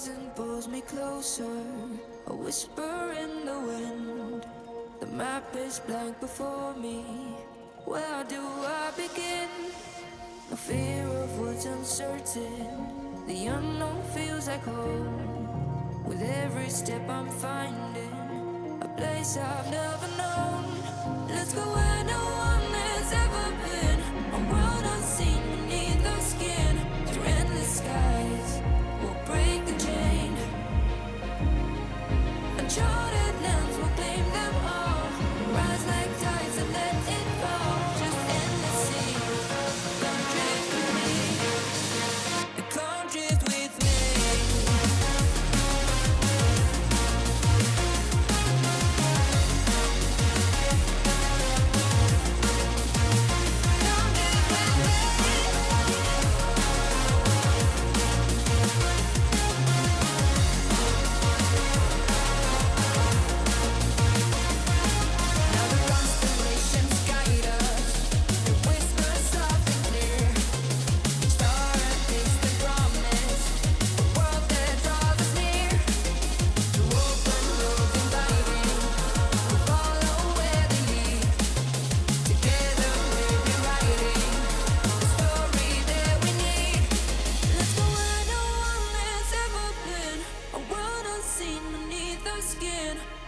curtain pulls me closer, a whisper in the wind. The map is blank before me. Where do I begin? No fear of what's uncertain. The unknown feels like home. With every step I'm finding a place I've never known. Let's go where no one has ever been. A world unseen beneath our skin. Through endless skies, we'll break the chain. Uncharted lands will claim them all. Rise like tides and let it fall. Just endless sea. Come drift with me. Come drift with me.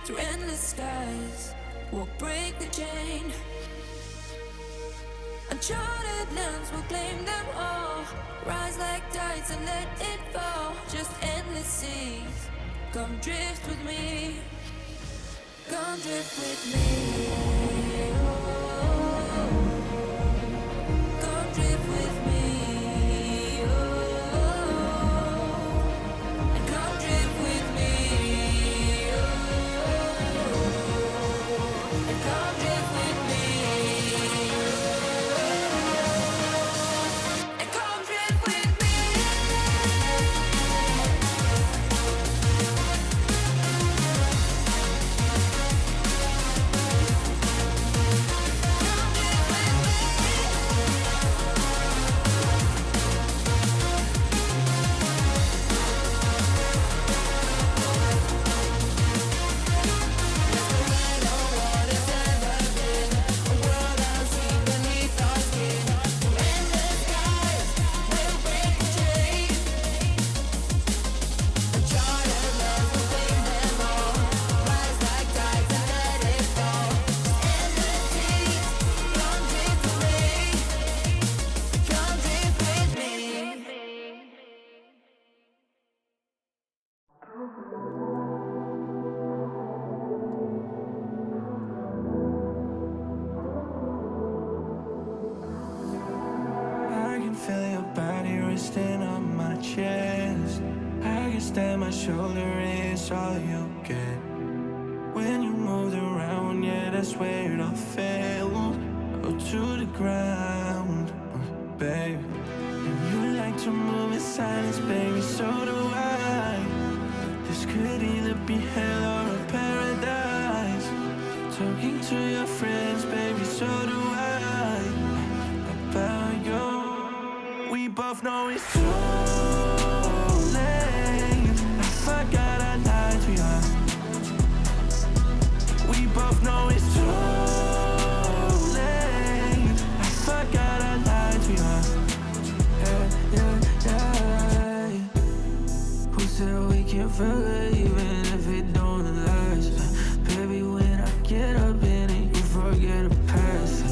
Through endless skies, we'll break the chain. Uncharted lands will claim them all. Rise like tides and let it fall. Just endless seas. Come drift with me. Come drift with me. Oh, come drift with me. Oh, and come drift with me. Come drift with me. And come drift with me. Shoulder is all you get. When you moved around, yeah, that's where it all fell. Oh, to the ground, baby. And you like to move in silence, baby, so do I. This could either be hell or a paradise. Talking to your friends, baby, so do I. About you, we both know it's too late. Forgot I lied to you. We both know it's too late. I forgot I lied to you. Yeah, yeah, yeah. Who said we can't forget even if it don't last? Baby, when I get up in it, you forget the past.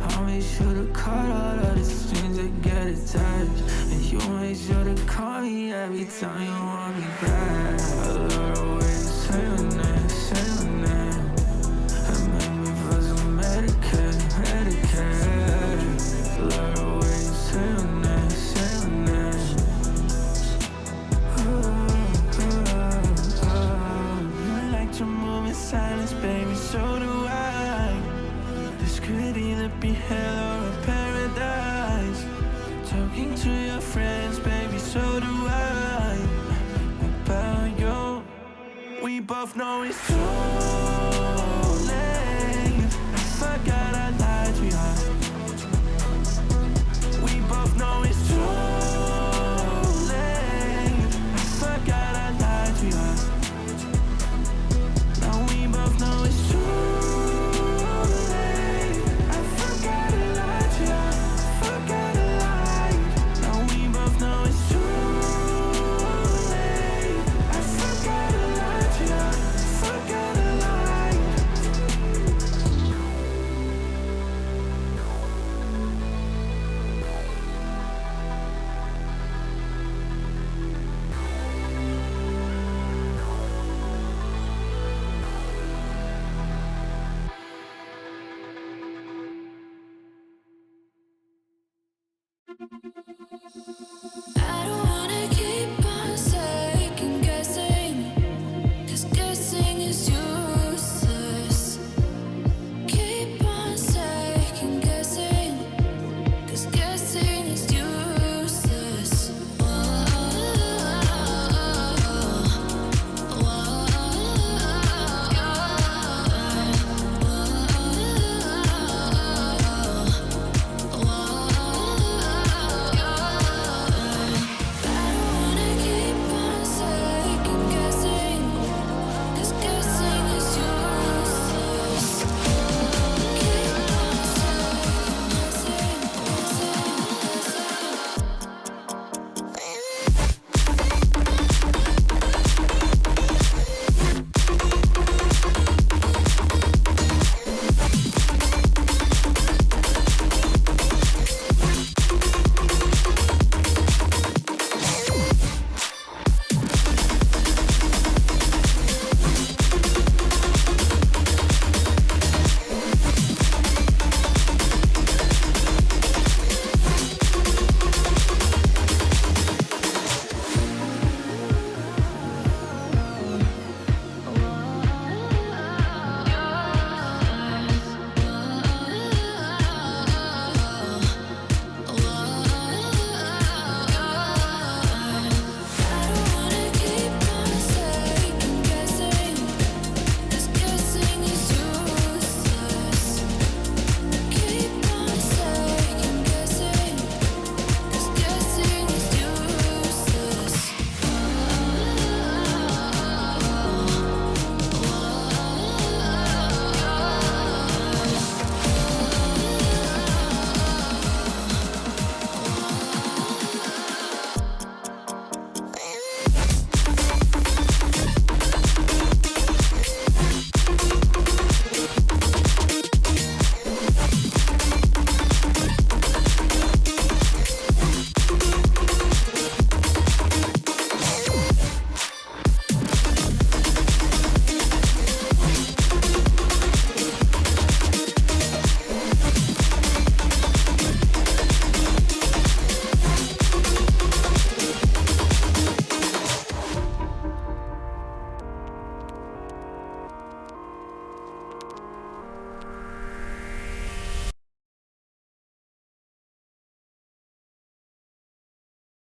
I'll make sure to cut all of the strings that get attached. And you make sure to call me every time you want me back. I love the way you say my name, say my name. And make me feel so Medicaid, Medicaid. Love the way you say my name, say my name. You like to move in silence, baby, so do I. This could either be hell or a paradise. Talking to your friends, baby, so do I. About you, we both know it's I don't wanna keep on second guessing, 'cause guessing is useless. Keep on second guessing, 'cause guessing